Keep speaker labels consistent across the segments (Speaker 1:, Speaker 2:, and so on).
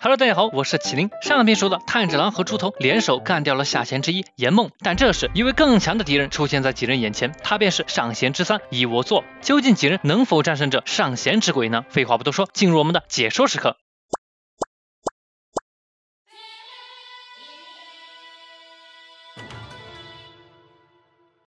Speaker 1: Hello， 大家好，我是麒麟。上篇说到炭治郎和猪头联手干掉了下弦之一岩梦，但这时一位更强的敌人出现在几人眼前，他便是上弦之三一窝座。究竟几人能否战胜这上弦之鬼呢？废话不多说，进入我们的解说时刻。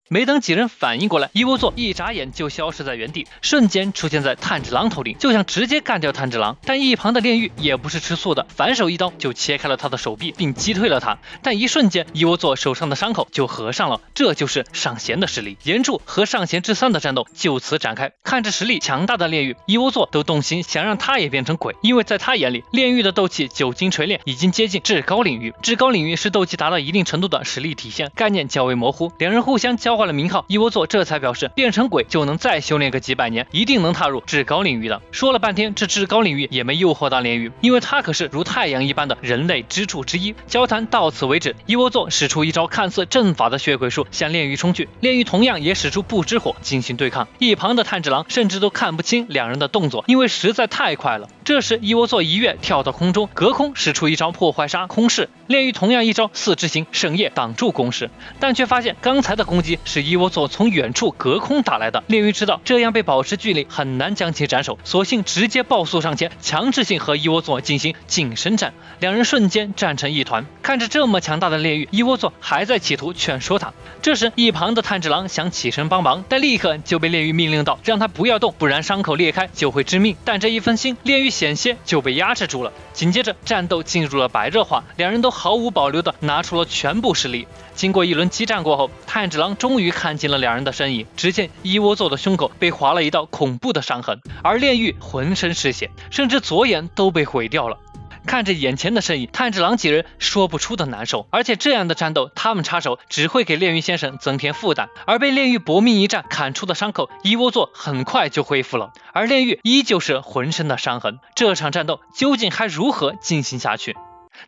Speaker 1: 没等几人反应过来，一窝座一眨眼就消失在原地，瞬间出现在炭治郎头顶，就想直接干掉炭治郎。但一旁的炼狱也不是吃素的，反手一刀就切开了他的手臂，并击退了他。但一瞬间，一窝座手上的伤口就合上了，这就是上弦的实力。岩柱和上弦之三的战斗就此展开。看着实力强大的炼狱，一窝座都动心想让他也变成鬼，因为在他眼里，炼狱的斗气久经锤炼，已经接近至高领域。至高领域是斗气达到一定程度的实力体现，概念较为模糊。两人互相交换了名号，一窝座这才表示变成鬼就能再修炼个几百年，一定能踏入至高领域的。说了半天，这至高领域也没诱惑到炼狱，因为他可是如太阳一般的人类支柱之一。交谈到此为止，一窝座使出一招看似阵法的血鬼术向炼狱冲去，炼狱同样也使出不知火进行对抗。一旁的炭治郎甚至都看不清两人的动作，因为实在太快了。这时一窝座一跃跳到空中，隔空使出一招破坏杀空式，炼狱同样一招四之形圣夜挡住攻势，但却发现刚才的攻击是一窝座从远处隔空打来的。炼狱知道这样被保持距离很难将其斩首，索性直接暴速上前，强制性和一窝座进行近身战。两人瞬间战成一团。看着这么强大的炼狱，一窝座还在企图劝说他。这时一旁的炭治郎想起身帮忙，但立刻就被炼狱命令到让他不要动，不然伤口裂开就会致命。但这一分心，炼狱险些就被压制住了。紧接着战斗进入了白热化，两人都毫无保留地拿出了全部实力。经过一轮激战过后，炭治郎终于看清了两人的身影。只见一窝座的胸口被划了一道恐怖的伤痕，而炼狱浑身是血，甚至左眼都被毁掉了。看着眼前的身影，炭治郎几人说不出的难受。而且这样的战斗，他们插手只会给炼狱先生增添负担，而被炼狱搏命一战砍出的伤口，一窝座很快就恢复了，而炼狱依旧是浑身的伤痕。这场战斗究竟还如何进行下去？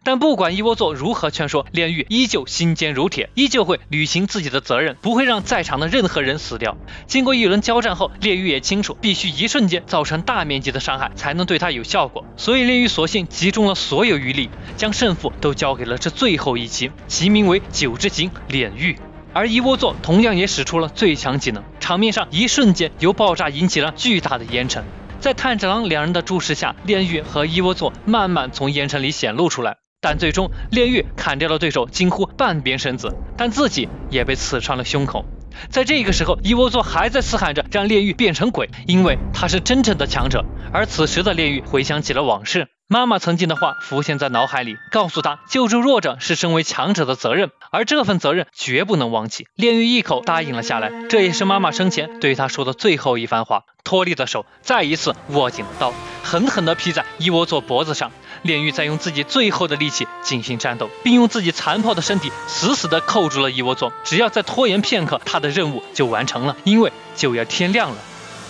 Speaker 1: 但不管一窝座如何劝说，炼狱依旧心坚如铁，依旧会履行自己的责任，不会让在场的任何人死掉。经过一轮交战后，炼狱也清楚必须一瞬间造成大面积的伤害才能对他有效果，所以炼狱索性集中了所有余力，将胜负都交给了这最后一击，其名为九之形炼狱。而一窝座同样也使出了最强技能，场面上一瞬间由爆炸引起了巨大的烟尘。在炭治郎两人的注视下，炼狱和一窝座慢慢从烟尘里显露出来，但最终炼狱砍掉了对手近乎半边身子，但自己也被刺穿了胸口。在这个时候，一窝座还在嘶喊着让炼狱变成鬼，因为他是真正的强者。而此时的炼狱回想起了往事，妈妈曾经的话浮现在脑海里，告诉他救助弱者是身为强者的责任，而这份责任绝不能忘记。炼狱一口答应了下来，这也是妈妈生前对他说的最后一番话。脱力的手再一次握紧了刀，狠狠地劈在一窝座脖子上。炼狱在用自己最后的力气进行战斗，并用自己残破的身体死死地扣住了一窝座，只要再拖延片刻，他的任务就完成了，因为就要天亮了。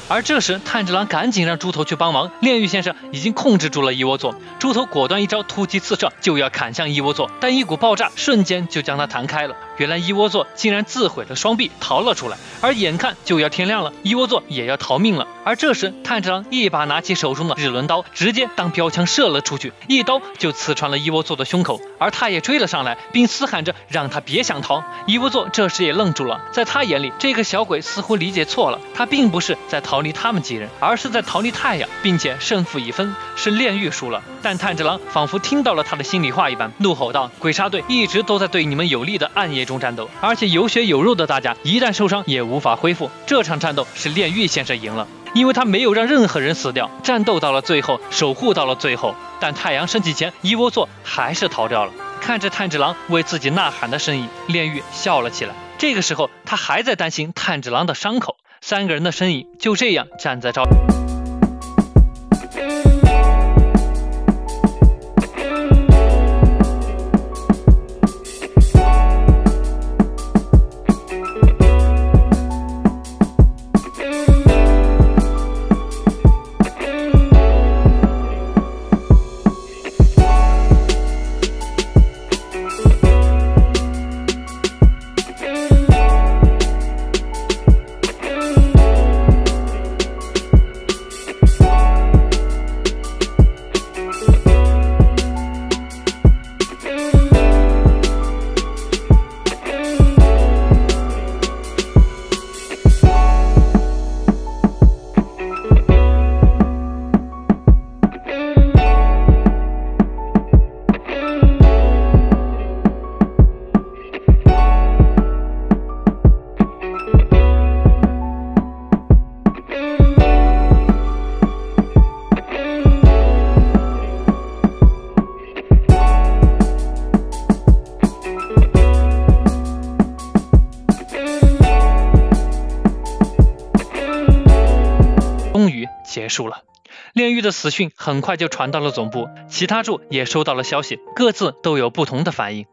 Speaker 1: 而这时炭治郎赶紧让猪头去帮忙，炼狱先生已经控制住了一窝座，猪头果断一招突击刺射就要砍向一窝座，但一股爆炸瞬间就将他弹开了。原来一窝座竟然自毁了双臂逃了出来，而眼看就要天亮了，一窝座也要逃命了。而这时炭治郎一把拿起手中的日轮刀，直接当标枪射了出去，一刀就刺穿了一窝座的胸口，而他也追了上来，并嘶喊着让他别想逃。一窝座这时也愣住了，在他眼里这个小鬼似乎理解错了，他并不是在逃离他们几人，而是在逃离太阳，并且胜负已分，是炼狱输了。但炭治郎仿佛听到了他的心里话一般，怒吼道：鬼杀队一直都在对你们有利的暗夜中战斗，而且有血有肉的大家一旦受伤也无法恢复。这场战斗是炼狱先生赢了，因为他没有让任何人死掉，战斗到了最后，守护到了最后。但太阳升起前，一窝座还是逃掉了。看着炭治郎为自己呐喊的身影，炼狱笑了起来。这个时候他还在担心炭治郎的伤口。三个人的身影就这样站在照结束了。炼狱的死讯很快就传到了总部，其他柱也收到了消息，各自都有不同的反应。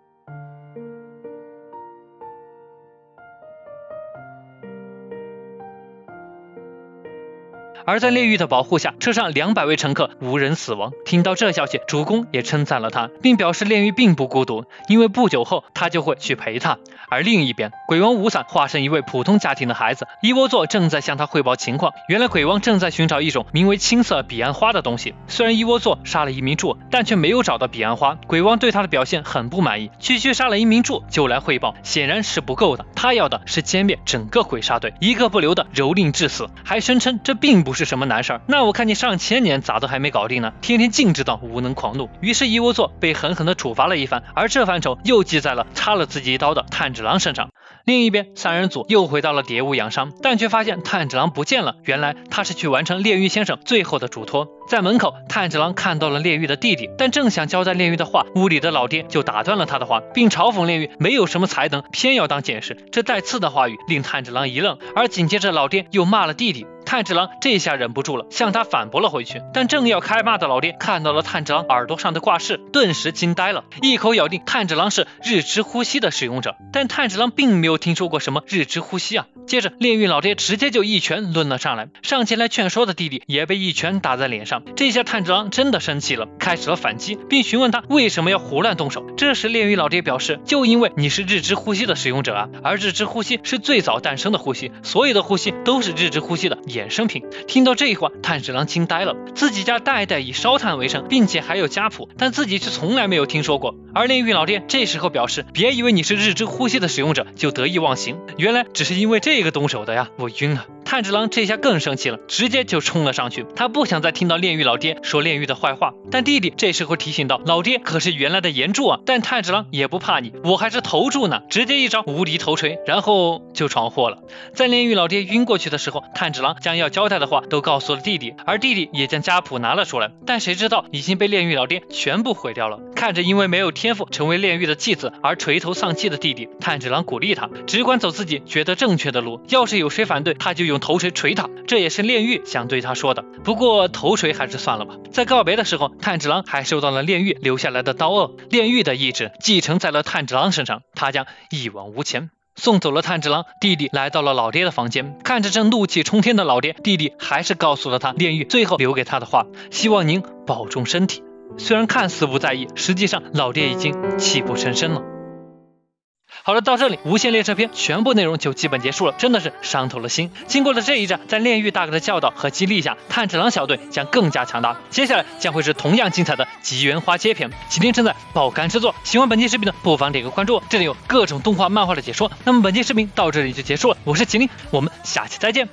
Speaker 1: 而在炼狱的保护下，车上200位乘客无人死亡。听到这消息，主公也称赞了他，并表示炼狱并不孤独，因为不久后他就会去陪他。而另一边，鬼王无惨化身一位普通家庭的孩子，伊沃座正在向他汇报情况。原来鬼王正在寻找一种名为青色彼岸花的东西。虽然伊沃座杀了一名柱，但却没有找到彼岸花。鬼王对他的表现很不满意，区区杀了一名柱就来汇报，显然是不够的。他要的是歼灭整个鬼杀队，一个不留的蹂躏致死，还声称这并不是什么难事儿。那我看你上千年咋都还没搞定呢？天天净知道无能狂怒。于是伊沃座被狠狠地处罚了一番，而这番仇又记在了插了自己一刀的炭治郎身上。另一边，三人组又回到了蝶屋养伤，但却发现炭治郎不见了。原来他是去完成炼狱先生最后的嘱托。在门口，炭治郎看到了炼狱的弟弟，但正想交代炼狱的话，屋里的老爹就打断了他的话，并嘲讽炼狱没有什么才能，偏要当剑士。这带刺的话语令炭治郎一愣，而紧接着老爹又骂了弟弟。炭治郎这下忍不住了，向他反驳了回去。但正要开骂的老爹看到了炭治郎耳朵上的挂饰，顿时惊呆了，一口咬定炭治郎是日之呼吸的使用者。但炭治郎并没有听说过什么日之呼吸啊。接着炼狱老爹直接就一拳抡了上来，上前来劝说的弟弟也被一拳打在脸上。这下炭治郎真的生气了，开始了反击，并询问他为什么要胡乱动手。这时炼狱老爹表示，就因为你是日之呼吸的使用者啊，而日之呼吸是最早诞生的呼吸，所有的呼吸都是日之呼吸的衍生品。听到这话，炭治郎惊呆了，自己家代代以烧炭为生，并且还有家谱，但自己却从来没有听说过。而炼狱老爹这时候表示，别以为你是日之呼吸的使用者就得意忘形，原来只是因为这个动手的呀，我晕了。炭治郎这下更生气了，直接就冲了上去。他不想再听到炼狱老爹说炼狱的坏话，但弟弟这时候提醒到，老爹可是原来的岩柱啊。但炭治郎也不怕你，我还是头柱呢，直接一招无敌头锤，然后就闯祸了。在炼狱老爹晕过去的时候，炭治郎将要交代的话都告诉了弟弟，而弟弟也将家谱拿了出来，但谁知道已经被炼狱老爹全部毁掉了。看着因为没有天赋成为炼狱的继子而垂头丧气的弟弟，炭治郎鼓励他只管走自己觉得正确的路，要是有谁反对，他就用头锤锤他，这也是炼狱想对他说的。不过头锤还是算了吧。在告别的时候，炭治郎还收到了炼狱留下来的刀锷，炼狱的意志继承在了炭治郎身上，他将一往无前。送走了炭治郎，弟弟来到了老爹的房间，看着正怒气冲天的老爹，弟弟还是告诉了他炼狱最后留给他的话，希望您保重身体。虽然看似不在意，实际上老爹已经泣不成声了。好了，到这里无限列车篇全部内容就基本结束了，真的是伤透了心。经过了这一战，在炼狱大哥的教导和激励下，炭治郎小队将更加强大。接下来将会是同样精彩的吉原花街篇。今天正在爆肝制作，喜欢本期视频的不妨点个关注，这里有各种动画漫画的解说。那么本期视频到这里就结束了，我是麒麟，我们下期再见。